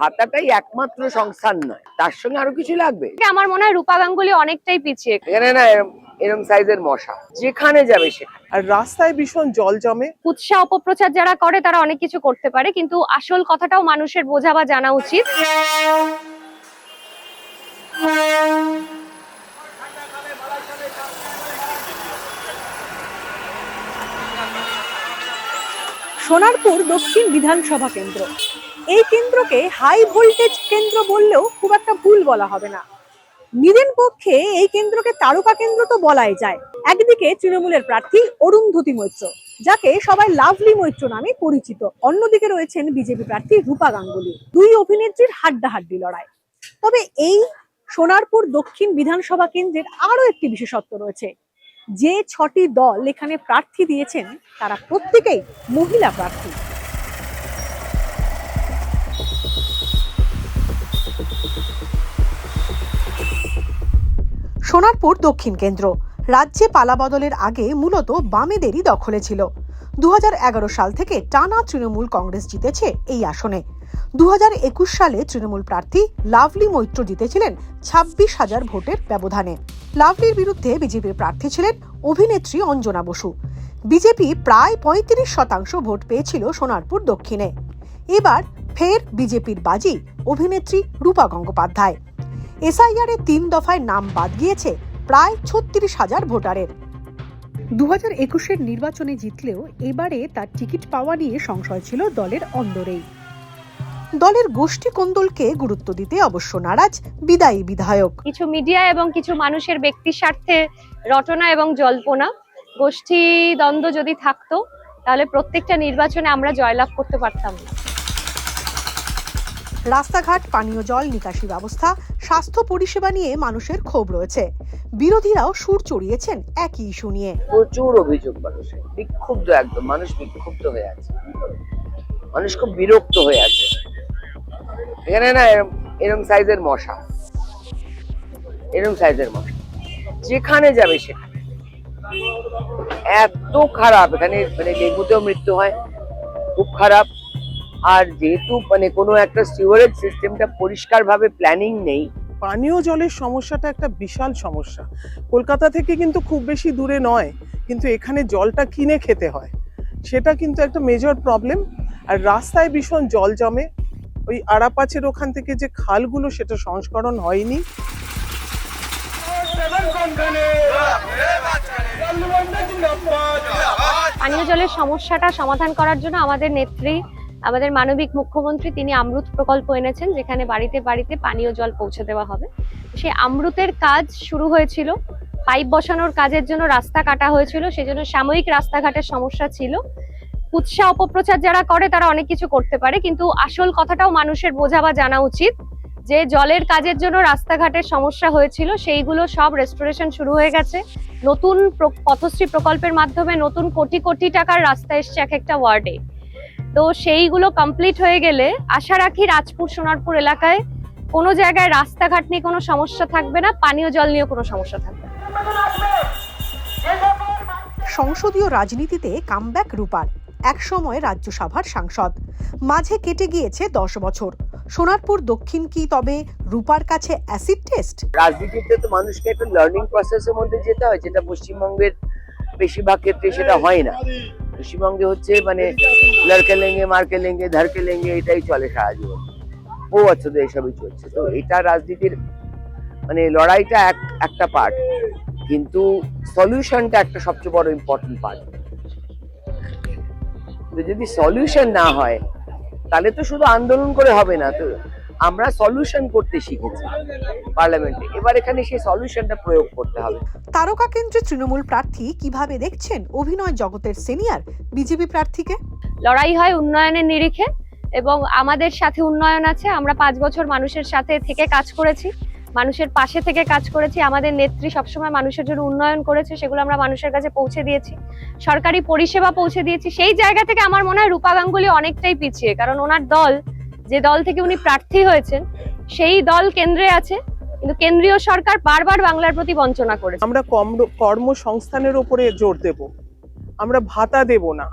ভাতাটাই একমাত্র সংস্থান নয়, তার সঙ্গে আরো কিছু লাগবে। আমার মনে হয় রূপা গাঙ্গুলি অনেকটাই পিছিয়ে। এখানে না এরম সাইজের মশা, যেখানে যাবে সেখানে। আর রাস্তায় ভীষণ জল জমে। উৎসাহ অপপ্রচার যারা করে তারা অনেক কিছু করতে পারে, কিন্তু আসল কথাটাও মানুষের বোঝা বা জানা উচিত। সোনারপুর দক্ষিণ বিধানসভা কেন্দ্র। এই কেন্দ্রকে হাই ভোল্টেজ কেন্দ্র বললেও খুব একটা ভুল বলা হবে না। নিজের পক্ষে এই কেন্দ্রকে তারকা কেন্দ্র তো বলাই যায়। একদিকে তৃণমূলের প্রার্থী অরুন্ধতী মৈত্র, যাকে সবাই লাভলি মৈত্র নামে পরিচিত। অন্যদিকে রয়েছেন বিজেপি প্রার্থী রূপা গাঙ্গুলি। দুই অভিনেত্রীর হাড্ডাহাড্ডি লড়াই। তবে এই সোনারপুর দক্ষিণ বিধানসভা কেন্দ্রের আরো একটি বিশেষত্ব রয়েছে। যে 6টি দল এখানে প্রার্থী দিয়েছেন তারা প্রত্যেকেই মহিলা প্রার্থী। সোনারপুর দক্ষিণ কেন্দ্র রাজ্যে পালাবদলের আগে মূলত বামেদেরই দখলে ছিল। 2011 সাল থেকে টানা তৃণমূল কংগ্রেস জিতেছে এই আসনে। 2021 সালে তৃণমূল প্রার্থী লাভলি মৈত্র জিতেছিলেন 26,000 ভোটের ব্যবধানে। লাভলির বিরুদ্ধে বিজেপির প্রার্থী ছিলেন অভিনেত্রী অঞ্জনা বসু। বিজেপি প্রায় 35% ভোট পেয়েছিল সোনারপুর দক্ষিণে। এবার ফের বিজেপির বাজি অভিনেত্রী রূপা গঙ্গোপাধ্যায়। এসআইআর এর 3 দফায় নাম বাদ গিয়েছে প্রায় 36,000 ভোটারের। 2021-এর নির্বাচনে জিতলেও এবারে তার টিকিট পাওয়া নিয়ে সংশয় ছিল দলের অন্দরেই। দলের গোষ্ঠী কোন্দলকে গুরুত্ব দিতে অবশ্য নারাজ বিদায়ী বিধায়ক। কিছু মিডিয়া এবং কিছু মানুষের ব্যক্তি স্বার্থে রটনা এবং জল্পনা, গোষ্ঠী দ্বন্দ্ব যদি থাকতো তাহলে প্রত্যেকটা নির্বাচনে আমরা জয়লাভ করতে পারতাম না। রাস্তাঘাট, পানীয় জল, নিকাশি ব্যবস্থা, স্বাস্থ্য পরিষেবা নিয়ে মানুষের ক্ষোভ রয়েছে। বিরোধীরাও সুর চড়িয়েছেন একই ইস্যু নিয়ে। প্রচুর অভিযোগ, মানুষের বিক্ষুব্ধ, একদম মানুষ বিক্ষুব্ধ হয়ে আছে, মানুষ খুব বিরক্ত হয়ে আছে। এখানে না এরম সাইজের মশা, যেখানে যাবে সেখানে। এত খারাপ, এখানে মানে ডেঙ্গুতেও মৃত্যু হয়, খুব খারাপ। আর যেহেতু মানে কোনো একটা সিওরেজ সিস্টেমটা পরিষ্কার ভাবে প্ল্যানিং নেই। পানীয় জলের সমস্যাটা একটা বিশাল সমস্যা। কলকাতা থেকে কিন্তু খুব বেশি দূরে নয়, কিন্তু এখানে জলটা কিনে খেতে হয়, সেটা কিন্তু একটা মেজর প্রবলেম। আর রাস্তায় ভীষণ জল জমে। ওই আড়াপাচের ওখান থেকে যে খালগুলো, সেটা সংস্করণ হয়নি। পানীয় জলের সমস্যাটা সমাধান করার জন্য আমাদের নেত্রী, আমাদের মানবিক মুখ্যমন্ত্রী, তিনি অমৃত প্রকল্প এনেছেন, যেখানে বাড়িতে বাড়িতে পানীয় জল পৌঁছে দেওয়া হবে। সেই অমৃতের কাজ শুরু হয়েছিল, পাইপ বসানোর কাজের জন্য রাস্তা কাটা হয়েছিল, সেজন্য সাময়িক রাস্তাঘাটের সমস্যা ছিল। উৎসাহ অপপ্রচার যারা করে তারা অনেক কিছু করতে পারে, কিন্তু আসল কথাটাও মানুষের বোঝা বা জানা উচিত। যে জলের কাজের জন্য রাস্তাঘাটের সমস্যা হয়েছিল সেইগুলো সব রেস্টোরেশন শুরু হয়ে গেছে। নতুন পথশ্রী প্রকল্পের মাধ্যমে নতুন কোটি কোটি টাকার রাস্তা এসছে এক একটা ওয়ার্ডে। তো সেইগুলো কমপ্লিট হয়ে গেলে আশা রাখি রাজপুর সোনারপুর এলাকায় কোনো জায়গায় রাস্তাঘাট নিয়ে কোনো সমস্যা থাকবে না, পানীয় জল নিয়ে কোনো সমস্যা থাকবে না। সংসদীয় রাজনীতিতে কামব্যাক রূপার। একসময় রাজ্যসভার সাংসদ, মাঝে কেটে গিয়েছে 10 বছর। সোনারপুর দক্ষিণ কি তবে রূপার কাছে অ্যাসিড টেস্ট? রাজনীতিতে তো মানুষকে একটা লার্নিং প্রসেসের মধ্যে যেতে হয়, যেটা পশ্চিমবঙ্গের বেশিরভাগ ক্ষেত্রে সেটা হয় না। পশ্চিমবঙ্গে হচ্ছে মানে লড়কে লেঙ্গে, মারকে লেঙ্গে, ধরকে লেঙ্গে, এটাই চলে সারা জীবন, বহু বছর ধরে এসবই চলছে। তো এটা রাজনীতির মানে লড়াইটা একটা পার্ট, কিন্তু সলিউশনটা একটা সবচেয়ে বড় ইম্পর্টেন্ট পার্ট। যদি সলিউশন না হয় তাহলে তো শুধু আন্দোলন করে হবে না। তো আমরা সলিউশন করতে শিখেছি পার্লামেন্টে, এবার এখানে সেই সলিউশনটা প্রয়োগ করতে হবে। তারকা কেন্দ্রে তৃণমূল প্রার্থী কিভাবে দেখছেন অভিনয় জগতের সিনিয়র বিজেপি প্রার্থীকে? লড়াই হয় উন্নয়নের নিরিখে, এবং আমাদের সাথে উন্নয়ন আছে। আমরা 5 বছর মানুষের সাথে থেকে কাজ করেছি, মানুষের পাশে থেকে কাজ করেছি। আমাদের নেত্রী সবসময় মানুষের জন্য উন্নয়ন করেছে, সেগুলো আমরা মানুষের কাছে পৌঁছে দিয়েছি, সরকারি পরিষেবা পৌঁছে দিয়েছি। সেই জায়গা থেকে আমার মনে হয় রূপা গাঙ্গুলি অনেকটাই পিছিয়ে, কারণ ওনার দল, যে দল থেকে উনি প্রার্থী হয়েছেন, সেই দল কেন্দ্রে আছে, কিন্তু কেন্দ্রীয় সরকার বারবার বাংলার প্রতি বঞ্চনা করেছে। আমরা কর্মসংস্থানের উপরে জোর দেব, আমরা ভাতা দেব না,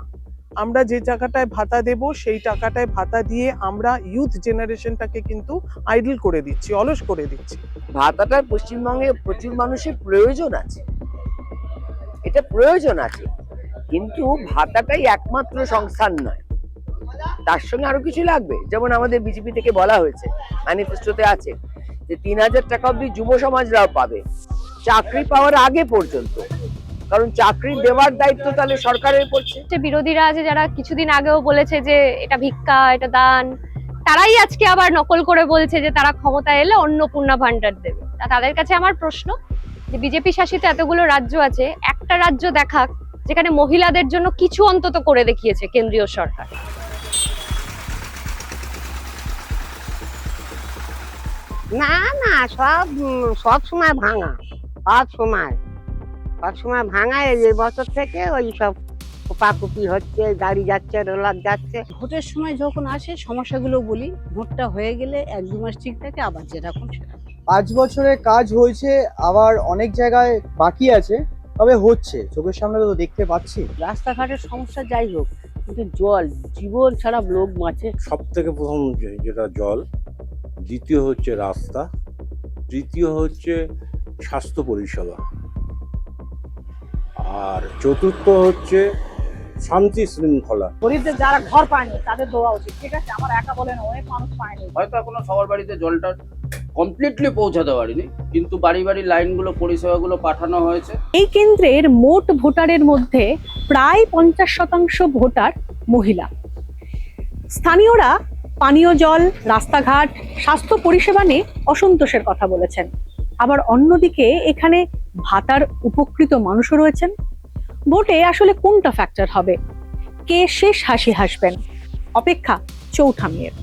আমরা যে টাকাটায় ভাতা দেব সেই টাকাটায় ভাতা দিয়ে আমরা ইউথ জেনারেশনটাকে কিন্তু আইডল করে দিচ্ছি, অলস করে দিচ্ছি। ভাতাটার পশ্চিমবঙ্গে প্রচুর মানুষের প্রয়োজন আছে, এটা প্রয়োজন আছে, কিন্তু ভাতাটাই একমাত্র সংস্থান নয়, তার সঙ্গে আরো কিছু লাগবে। যেমন আমাদের বিজেপি থেকে বলা হয়েছে, ম্যানিফেস্টোতে আছে যে ৩,০০০ টাকা অব্দি যুব সমাজরাও পাবে চাকরি পাওয়ার আগে পর্যন্ত, কারণ চাকরি দেওয়ার দায়িত্ব তাহলে সরকারের পড়ছে। যে বিরোধীরা আছে যারা কিছুদিন আগেও বলেছে যে এটা ভিক্ষা, এটা দান, তারাই আজকে আবার নকল করে বলছে যে তারা ক্ষমতায় এলে অন্নপূর্ণা ভান্ডার দেবে। তাদের কাছে আমার প্রশ্ন যে বিজেপি শাসিত এতগুলো রাজ্য আছে, একটা রাজ্য দেখাক যেখানে মহিলাদের জন্য কিছু অন্তত করে দেখিয়েছে কেন্দ্রীয় সরকার। না না, সব সময় ভাঙা, সব সময় ভাঙা। এই বছর থেকে ওই সব কোপাকুপি হচ্ছে, গাড়ি যাচ্ছে, রোলার যাচ্ছে। ভোটের সময় যখন আসে সমস্যাগুলো বলি, ভোটটা হয়ে গেলে 1-2 মাস ঠিক থাকে, আবার যেরকম সেরকম। 5 বছরে কাজ হয়েছে, আবার অনেক জায়গায় বাকি আছে, তবে হচ্ছে, চোখের সামনে তো দেখতে পাচ্ছি। রাস্তাঘাটের সমস্যা যাই হোক, কিন্তু জল জীবন ছাড়া লোক বাঁচে। সব থেকে প্রথম যেটা জল, দ্বিতীয় হচ্ছে রাস্তা, তৃতীয় হচ্ছে স্বাস্থ্য পরিষেবা, আর চতুর্থ হচ্ছে শান্তি শৃঙ্খলা। গরিবদের যারা ঘর পায়নি তাদের দেওয়া উচিত, ঠিক আছে? আমার একা বলেন, অনেক মানুষ পায়নি। হয়তো এখনো সবার বাড়িতে জলটা কমপ্লিটলি পৌঁছাতে পারিনি, কিন্তু বাড়ি বাড়ি লাইনগুলো, পরিষেবাগুলো পাঠানো হয়েছে। এই কেন্দ্রের মোট ভোটারের মধ্যে প্রায় 50% ভোটার মহিলা। স্থানীয়রা পানীয় জল, রাস্তাঘাট, স্বাস্থ্য পরিষেবা নিয়ে অসন্তোষের কথা বলেছেন। আবার অন্যদিকে এখানে ভাতার উপকৃত মানুষও রয়েছেন। ভোটে আসলে কোনটা ফ্যাক্টর হবে, কে শেষ হাসি হাসবেন, অপেক্ষা চৌঠা মেয়ের।